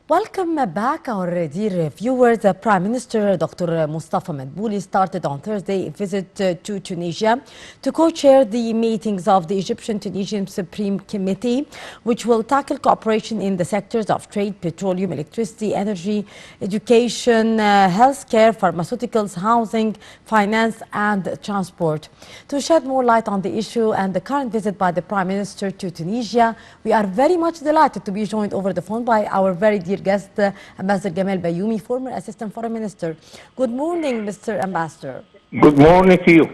Welcome back, our dear viewers. Prime Minister Dr. Mustafa Madbouli started on Thursday a visit to Tunisia to co-chair the meetings of the Egyptian-Tunisian Supreme Committee, which will tackle cooperation in the sectors of trade, petroleum, electricity, energy, education, healthcare, pharmaceuticals, housing, finance and transport. To shed more light on the issue and the current visit by the Prime Minister to Tunisia, we are very much delighted to be joined over the phone by our very dear guest, Ambassador Gamal Bayoumi, former Assistant Foreign Minister. Good morning, Mr. Ambassador. Good morning to you.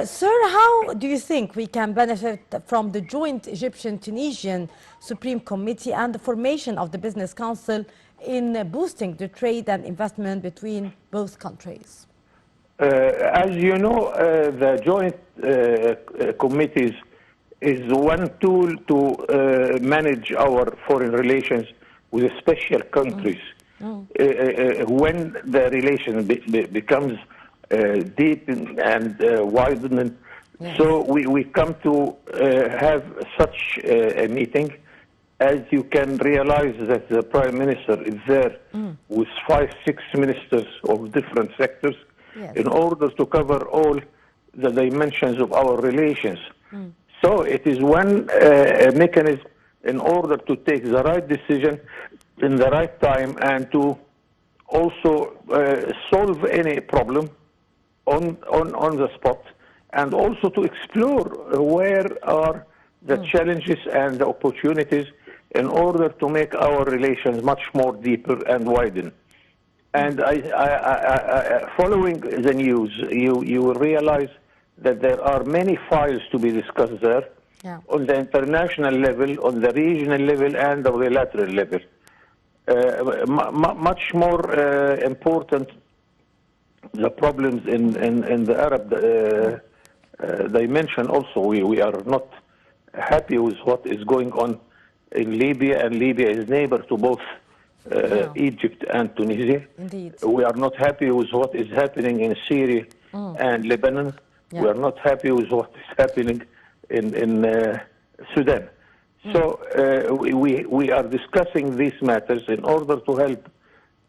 Sir, how do you think we can benefit from the joint Egyptian-Tunisian Supreme Committee and the formation of the Business Council in boosting the trade and investment between both countries? As you know, the joint committees is one tool to manage our foreign relations with special countries. When the relation becomes deep and widening. Yes. So we come to have such a meeting. As you can realize that the Prime Minister is there with 5-6 ministers of different sectors. Yes. In order to cover all the dimensions of our relations. So it is one mechanism in order to take the right decision in the right time and to also solve any problem on the spot, and also to explore where are the challenges and the opportunities in order to make our relations much more deeper and widen. And following the news, you will realize that there are many files to be discussed there. Yeah. On the international level, on the regional level, and the bilateral level. Much more important, the problems in the Arab dimension also. We are not happy with what is going on in Libya, and Libya is neighbor to both Egypt and Tunisia. Indeed. We are not happy with what is happening in Syria and Lebanon. Yeah. We are not happy with what is happening in Sudan. So we are discussing these matters in order to help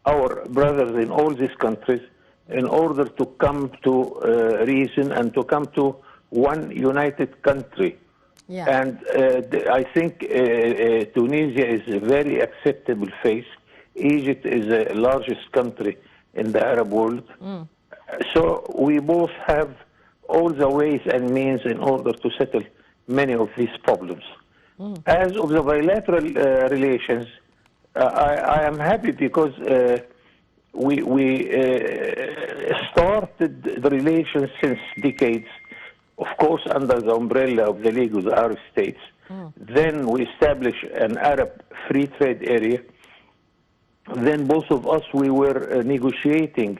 our brothers in all these countries in order to come to reason and to come to one united country. Yeah. And I think Tunisia is a very acceptable face. Egypt is the largest country in the Arab world. So we both have all the ways and means in order to settle many of these problems. As of the bilateral relations, I am happy because we started the relations since decades, of course, under the umbrella of the League of the Arab States. Then we established an Arab free trade area. Then both of us, we were negotiating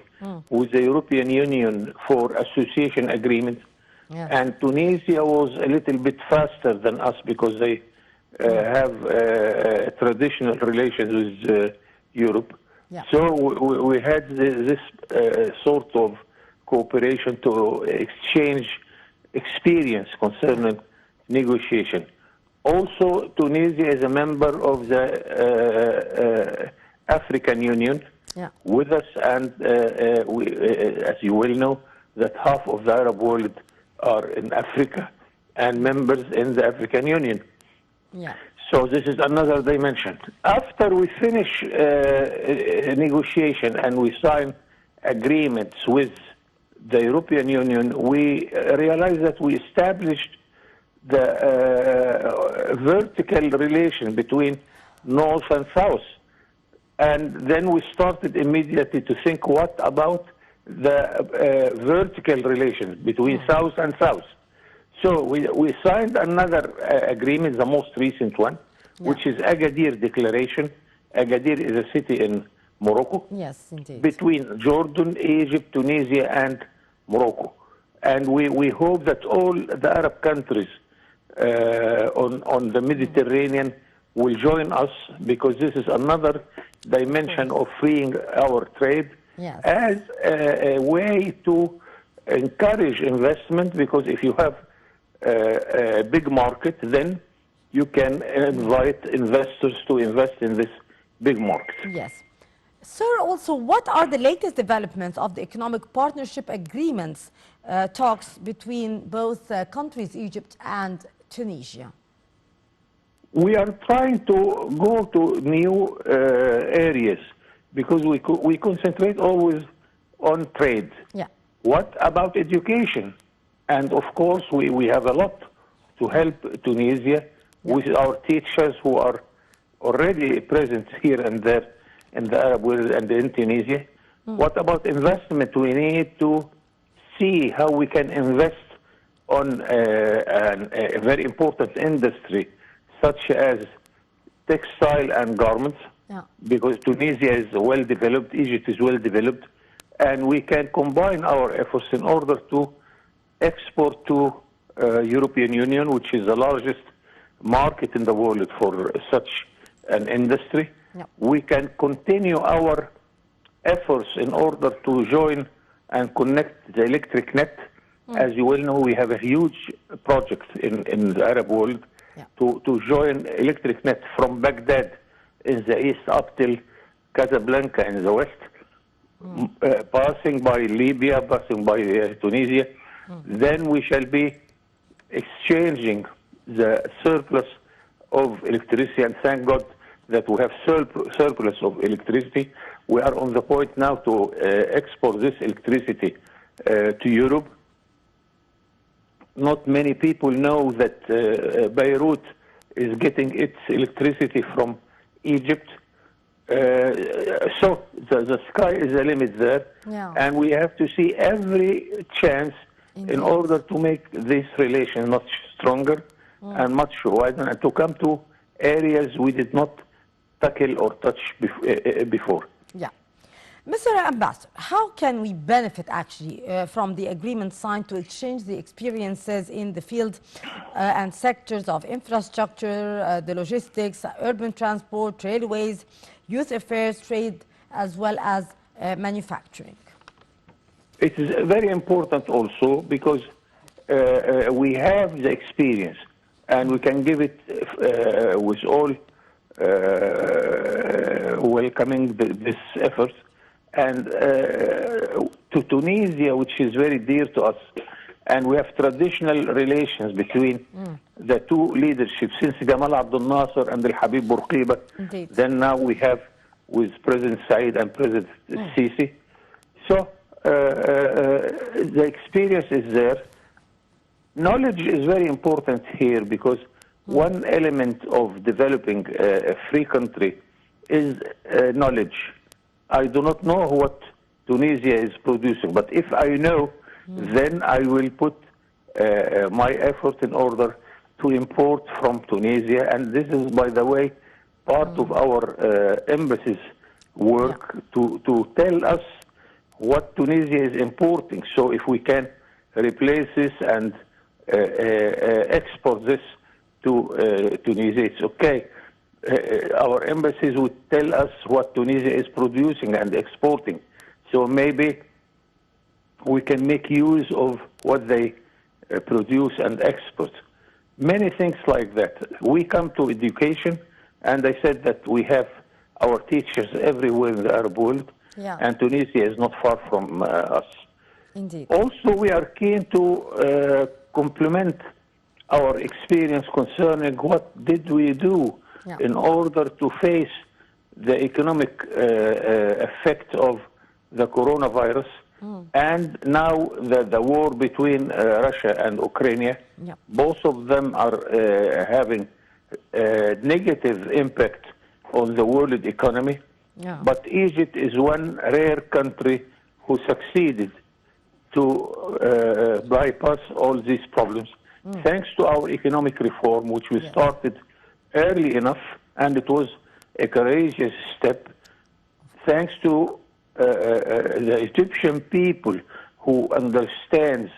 with the European Union for association agreement. Yeah. And Tunisia was a little bit faster than us because they have traditional relations with Europe. Yeah. So we had this sort of cooperation to exchange experience concerning negotiation. Also, Tunisia is a member of the African Union with us, and as you well know, that half of the Arab world are in Africa and members in the African Union. Yeah. So this is another dimension. After we finish negotiation and we sign agreements with the European Union, we realized that we established the vertical relation between North and South. And then we started immediately to think, what about the vertical relations between South and South? So we signed another agreement, the most recent one, which is Agadir Declaration. Agadir is a city in Morocco. Yes, indeed. Between Jordan, Egypt, Tunisia, and Morocco. And we hope that all the Arab countries on the Mediterranean will join us, because this is another dimension of freeing our trade as a way to encourage investment, because if you have a big market, then you can invite investors to invest in this big market. Yes. Sir, also, what are the latest developments of the economic partnership agreements talks between both countries, Egypt and Tunisia? We are trying to go to new areas because we concentrate always on trade. Yeah. What about education? And of course, we have a lot to help Tunisia with our teachers who are already present here and there in the Arab world and in Tunisia. What about investment? We need to see how we can invest on a very important industry such as textile and garments, because Tunisia is well developed, Egypt is well developed, and we can combine our efforts in order to export to European Union, which is the largest market in the world for such an industry. We can continue our efforts in order to join and connect the electric net. As you well know, we have a huge project in the Arab world to join electric net from Baghdad in the east up till Casablanca in the west, passing by Libya, passing by Tunisia. Then we shall be exchanging the surplus of electricity, and thank God that we have surplus of electricity. We are on the point now to export this electricity to Europe. Not many people know that Beirut is getting its electricity from Egypt. So the sky is the limit there, and we have to see every chance in order to make this relation much stronger and much wider, and to come to areas we did not tackle or touch before. Yeah. Mr. Ambassador, how can we benefit actually from the agreement signed to exchange the experiences in the field and sectors of infrastructure, the logistics, urban transport, railways, youth affairs, trade, as well as manufacturing? It is very important also because we have the experience and we can give it with all welcoming this effort. And to Tunisia, which is very dear to us, and we have traditional relations between the two leaderships since Gamal Abdel Nasser and Al Habib Bourguiba. Then now we have with President Said and President Sisi. So the experience is there. Knowledge is very important here because one element of developing a free country is knowledge. I do not know what Tunisia is producing, but if I know, then I will put my effort in order to import from Tunisia. And this is, by the way, part of our embassy's work to tell us what Tunisia is importing. So if we can replace this and export this to Tunisia, it's okay. Our embassies would tell us what Tunisia is producing and exporting. So maybe we can make use of what they produce and export. Many things like that. We come to education, and I said that we have our teachers everywhere in the Arab world, and Tunisia is not far from us. Indeed. Also, we are keen to complement our experience concerning what did we do in order to face the economic effect of the coronavirus and now the war between Russia and Ukraine. Both of them are having a negative impact on the world economy. But Egypt is one rare country who succeeded to bypass all these problems thanks to our economic reform, which we started early enough, and it was a courageous step, thanks to the Egyptian people who understands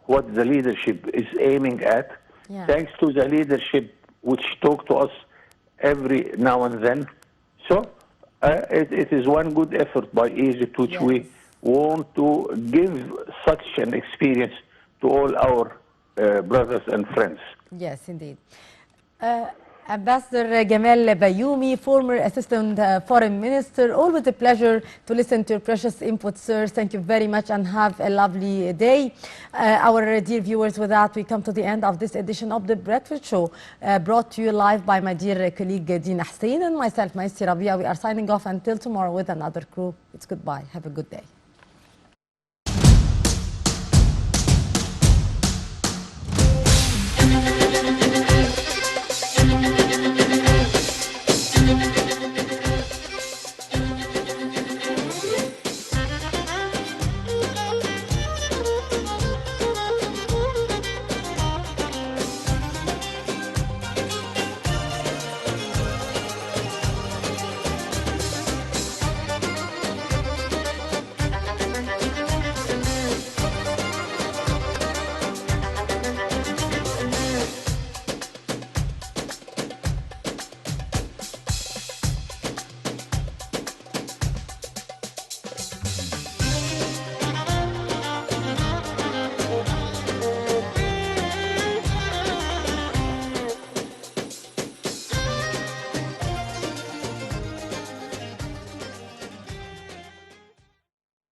what the leadership is aiming at, thanks to the leadership which talk to us every now and then. So it is one good effort by Egypt, which we want to give such an experience to all our brothers and friends. Yes, indeed. Ambassador Gamal Bayoumi, former Assistant Foreign Minister. Always a pleasure to listen to your precious input, sir. Thank you very much and have a lovely day. Our dear viewers, with that, we come to the end of this edition of The Breakfast Show, brought to you live by my dear colleague Dina Hussein and myself, Maisy Rabia. We are signing off until tomorrow with another crew. It's goodbye. Have a good day.